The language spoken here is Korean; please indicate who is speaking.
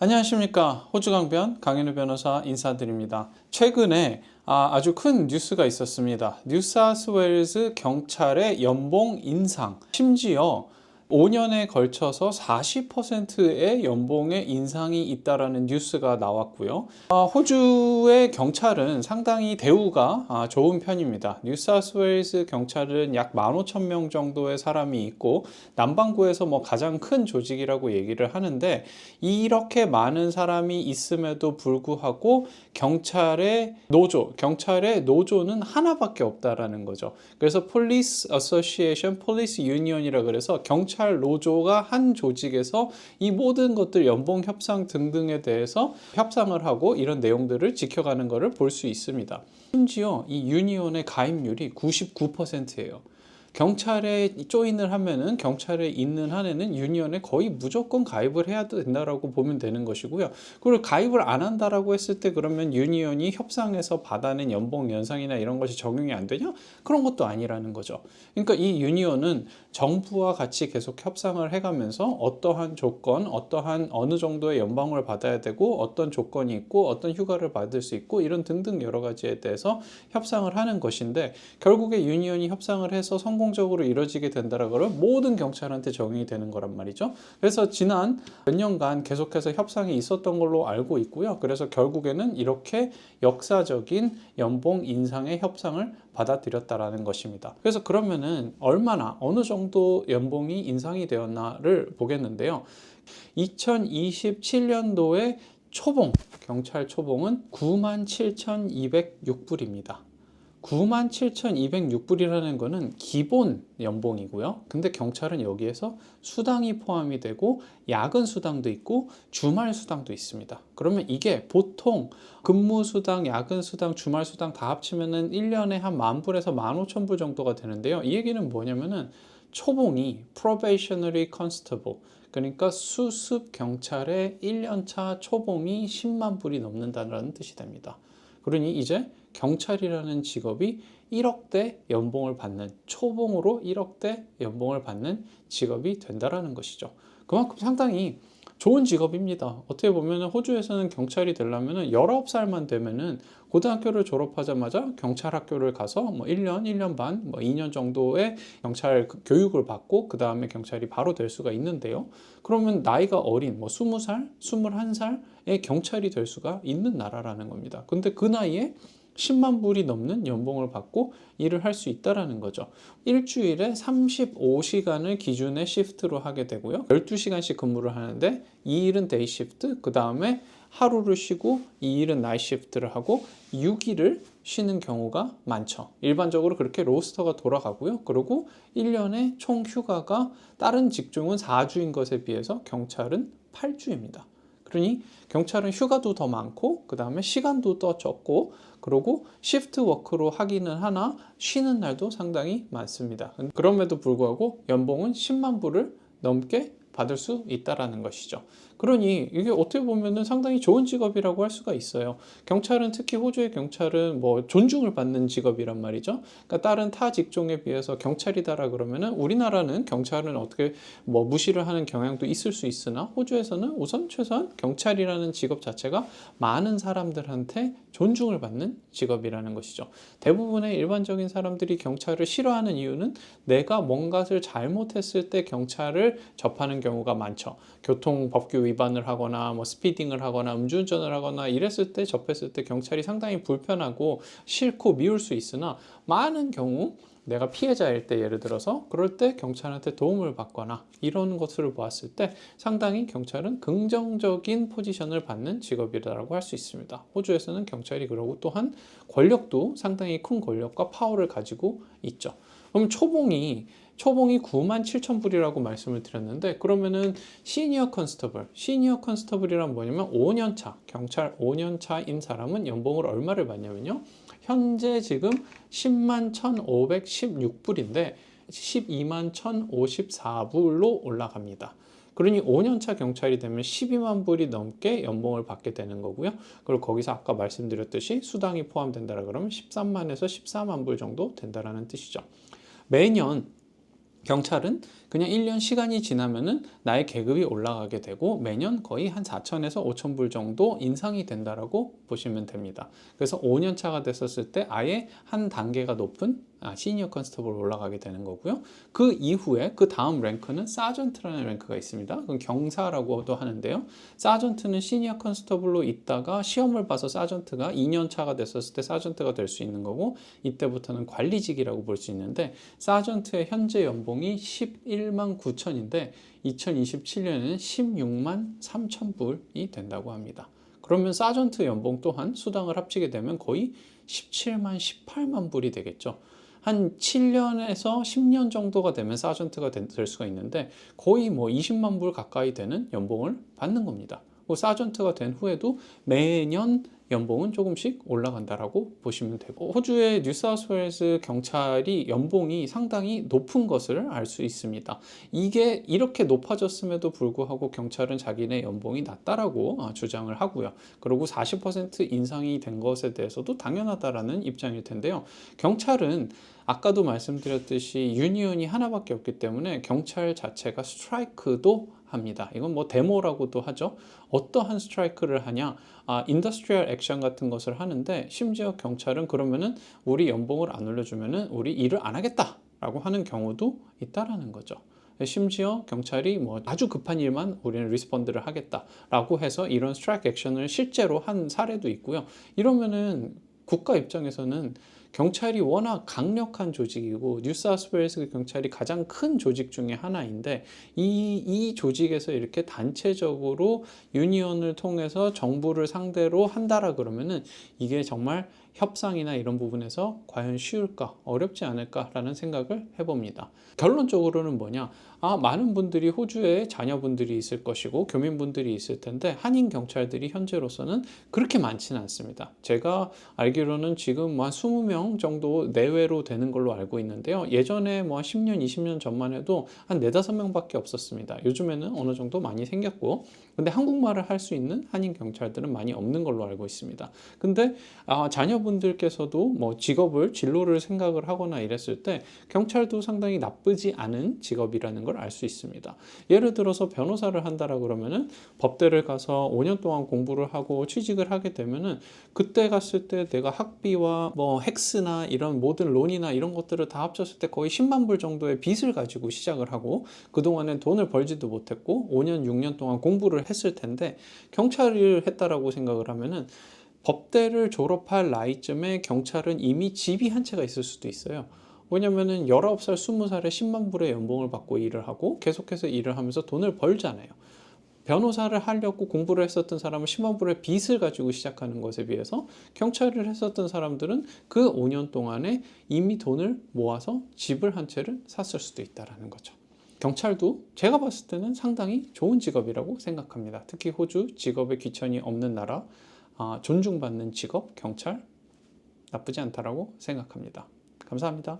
Speaker 1: 안녕하십니까. 호주 강변 강현우 변호사 인사드립니다. 최근에 아주 큰 뉴스가 있었습니다. 뉴사우스웨일즈 경찰의 연봉 인상, 심지어 5년에 걸쳐서 40%의 연봉의 인상이 있다라는 뉴스가 나왔고요. 호주의 경찰은 상당히 대우가 좋은 편입니다. 뉴사우스웨일즈 경찰은 약 15,000명 정도의 사람이 있고 남반구에서 가장 큰 조직이라고 얘기를 하는데, 이렇게 많은 사람이 있음에도 불구하고 경찰의 노조는 하나밖에 없다라는 거죠. 그래서 Police Association, Police Union이라 그래서 경찰 노조가 한 조직에서 이 모든 것들, 연봉 협상 등등에 대해서 협상을 하고 이런 내용들을 지켜가는 것을 볼 수 있습니다. 심지어 이 유니온의 가입률이 99%예요. 경찰에 조인을 하면은, 경찰에 있는 한에는 유니온에 거의 무조건 가입을 해야 된다라고 보면 되는 것이고요. 그리고 가입을 안 한다라고 했을 때 그러면 유니온이 협상에서 받아낸 연봉 연상이나 이런 것이 적용이 안 되냐? 그런 것도 아니라는 거죠. 그러니까 이 유니온은 정부와 같이 계속 협상을 해가면서 어떠한 조건, 어느 정도의 연봉을 받아야 되고 어떤 조건이 있고 어떤 휴가를 받을 수 있고 이런 등등 여러 가지에 대해서 협상을 하는 것인데, 결국에 유니온이 협상을 해서 성공적으로 이루어지게 된다라고 하면 모든 경찰한테 적용이 되는 거란 말이죠. 그래서 지난 몇 년간 계속해서 협상이 있었던 걸로 알고 있고요. 그래서 결국에는 이렇게 역사적인 연봉 인상의 협상을 받아들였다라는 것입니다. 그래서 그러면은 어느 정도 연봉이 인상이 되었나를 보겠는데요. 2027년도에 경찰 초봉은 97,206불입니다. 97,206불이라는 거는 기본 연봉이고요. 근데 경찰은 여기에서 수당이 포함이 되고 야근 수당도 있고 주말 수당도 있습니다. 그러면 이게 보통 근무 수당, 야근 수당, 주말 수당 다 합치면은 1년에 한 10,000불에서 15,000불 정도가 되는데요. 이 얘기는 뭐냐면은 초봉이 probationary constable, 그러니까 수습 경찰의 1년차 초봉이 10만 불이 넘는다는 뜻이 됩니다. 그러니 이제 경찰이라는 직업이 1억대 연봉을 받는, 초봉으로 1억대 연봉을 받는 직업이 된다라는 것이죠. 그만큼 상당히 좋은 직업입니다. 어떻게 보면 호주에서는 경찰이 되려면 19살만 되면은 고등학교를 졸업하자마자 경찰 학교를 가서 1년, 1년 반, 2년 정도의 경찰 교육을 받고 그 다음에 경찰이 바로 될 수가 있는데요. 그러면 나이가 어린 20살, 21살의 경찰이 될 수가 있는 나라라는 겁니다. 근데 그 나이에 10만 불이 넘는 연봉을 받고 일을 할 수 있다라는 거죠. 일주일에 35시간을 기준의 시프트로 하게 되고요. 12시간씩 근무를 하는데 2일은 데이 시프트, 그 다음에 하루를 쉬고 2일은 나이트 시프트를 하고 6일을 쉬는 경우가 많죠. 일반적으로 그렇게 로스터가 돌아가고요. 그리고 1년에 총 휴가가 다른 직종은 4주인 것에 비해서 경찰은 8주입니다. 그러니 경찰은 휴가도 더 많고 그 다음에 시간도 더 적고, 그리고 시프트 워크로 하기는 하나 쉬는 날도 상당히 많습니다. 그럼에도 불구하고 연봉은 10만 불을 넘게 받을 수 있다라는 것이죠. 그러니 이게 어떻게 보면은 상당히 좋은 직업이라고 할 수가 있어요. 경찰은, 특히 호주의 경찰은 존중을 받는 직업이란 말이죠. 그러니까 다른 타 직종에 비해서 경찰이다라 그러면은 우리나라는 경찰은 어떻게 무시를 하는 경향도 있을 수 있으나, 호주에서는 우선 최소한 경찰이라는 직업 자체가 많은 사람들한테 존중을 받는 직업이라는 것이죠. 대부분의 일반적인 사람들이 경찰을 싫어하는 이유는 내가 뭔가를 잘못했을 때 경찰을 접하는 경우가 많죠. 교통법규 위반을 하거나 스피딩을 하거나 음주운전을 하거나 이랬을 때, 접했을 때 경찰이 상당히 불편하고 싫고 미울 수 있으나, 많은 경우 내가 피해자일 때, 예를 들어서 그럴 때 경찰한테 도움을 받거나 이런 것을 보았을 때 상당히 경찰은 긍정적인 포지션을 받는 직업이라고 할 수 있습니다. 호주에서는 경찰이 그러고 또한 권력도 상당히 큰 권력과 파워를 가지고 있죠. 그럼 초봉이 97,000불이라고 말씀을 드렸는데, 그러면은 시니어 컨스터블이란 뭐냐면 5년차, 경찰 5년차인 사람은 연봉을 얼마를 받냐면요. 현재 지금 10만 1,516불인데 12만 1,054불로 올라갑니다. 그러니 5년차 경찰이 되면 12만 불이 넘게 연봉을 받게 되는 거고요. 그리고 거기서 아까 말씀드렸듯이 수당이 포함된다라 그러면 13만에서 14만 불 정도 된다라는 뜻이죠. 매년 경찰은 그냥 1년 시간이 지나면은 나의 계급이 올라가게 되고 매년 거의 한 4,000에서 5,000 불 정도 인상이 된다라고 보시면 됩니다. 그래서 5년 차가 됐었을 때 아예 한 단계가 높은 시니어 컨스터블로 올라가게 되는 거고요. 그 이후에 그 다음 랭크는 사전트라는 랭크가 있습니다. 그건 경사라고도 하는데요. 사전트는 시니어 컨스터블로 있다가 시험을 봐서 사전트가 2년 차가 됐었을 때 사전트가 될 수 있는 거고, 이때부터는 관리직이라고 볼 수 있는데, 사전트의 현재 연봉이 11만 9천인데 2027년에는 16만 3천 불이 된다고 합니다. 그러면 사전트 연봉 또한 수당을 합치게 되면 거의 17만 18만 불이 되겠죠. 한 7년에서 10년 정도가 되면 사전트가 될 수가 있는데 거의 뭐 20만 불 가까이 되는 연봉을 받는 겁니다. 사전트가 된 후에도 매년 연봉은 조금씩 올라간다라고 보시면 되고, 호주의 뉴사우스웨일스 경찰이 연봉이 상당히 높은 것을 알 수 있습니다. 이게 이렇게 높아졌음에도 불구하고 경찰은 자기네 연봉이 낮다라고 주장을 하고요. 그리고 40% 인상이 된 것에 대해서도 당연하다라는 입장일 텐데요. 경찰은 아까도 말씀드렸듯이 유니온이 하나밖에 없기 때문에 경찰 자체가 스트라이크도 합니다. 이건 뭐 데모라고도 하죠. 어떠한 스트라이크를 하냐? 인더스트리얼 액션 같은 것을 하는데, 심지어 경찰은 그러면은 우리 연봉을 안 올려주면은 우리 일을 안 하겠다라고 하는 경우도 있다라는 거죠. 심지어 경찰이 뭐 아주 급한 일만 우리는 리스폰드를 하겠다라고 해서 이런 스트라이크 액션을 실제로 한 사례도 있고요. 이러면은 국가 입장에서는 경찰이 워낙 강력한 조직이고, 뉴사우스웨일스 경찰이 가장 큰 조직 중에 하나인데, 이 조직에서 이렇게 단체적으로 유니온을 통해서 정부를 상대로 한다라 그러면은 이게 정말 협상이나 이런 부분에서 과연 쉬울까, 어렵지 않을까라는 생각을 해봅니다. 결론적으로는 뭐냐? 많은 분들이 호주에 자녀분들이 있을 것이고 교민분들이 있을 텐데, 한인 경찰들이 현재로서는 그렇게 많지는 않습니다. 제가 알기로는 지금 뭐 한 20명 정도 내외로 되는 걸로 알고 있는데요. 예전에 뭐 10년, 20년 전만 해도 한 4, 5명밖에 없었습니다. 요즘에는 어느 정도 많이 생겼고, 근데 한국말을 할 수 있는 한인 경찰들은 많이 없는 걸로 알고 있습니다. 근데 자녀분들께서도 뭐 직업을, 진로를 생각을 하거나 이랬을 때 경찰도 상당히 나쁘지 않은 직업이라는 걸 알 수 있습니다. 예를 들어서 변호사를 한다라 그러면은 법대를 가서 5년 동안 공부를 하고 취직을 하게 되면은 그때 갔을 때 내가 학비와 뭐 헥스나 이런 모든 론이나 이런 것들을 다 합쳤을 때 거의 10만 불 정도의 빚을 가지고 시작을 하고, 그동안엔 돈을 벌지도 못했고 5년, 6년 동안 공부를 했을 텐데, 경찰을 했다라고 생각을 하면은 법대를 졸업할 나이쯤에 경찰은 이미 집이 한 채가 있을 수도 있어요. 왜냐면은 19살, 20살에 10만 불의 연봉을 받고 일을 하고 계속해서 일을 하면서 돈을 벌잖아요. 변호사를 하려고 공부를 했었던 사람은 10만 불의 빚을 가지고 시작하는 것에 비해서 경찰을 했었던 사람들은 그 5년 동안에 이미 돈을 모아서 집을 한 채를 샀을 수도 있다는 거죠. 경찰도 제가 봤을 때는 상당히 좋은 직업이라고 생각합니다. 특히 호주, 직업에 귀천이 없는 나라, 존중받는 직업, 경찰 나쁘지 않다라고 생각합니다. 감사합니다.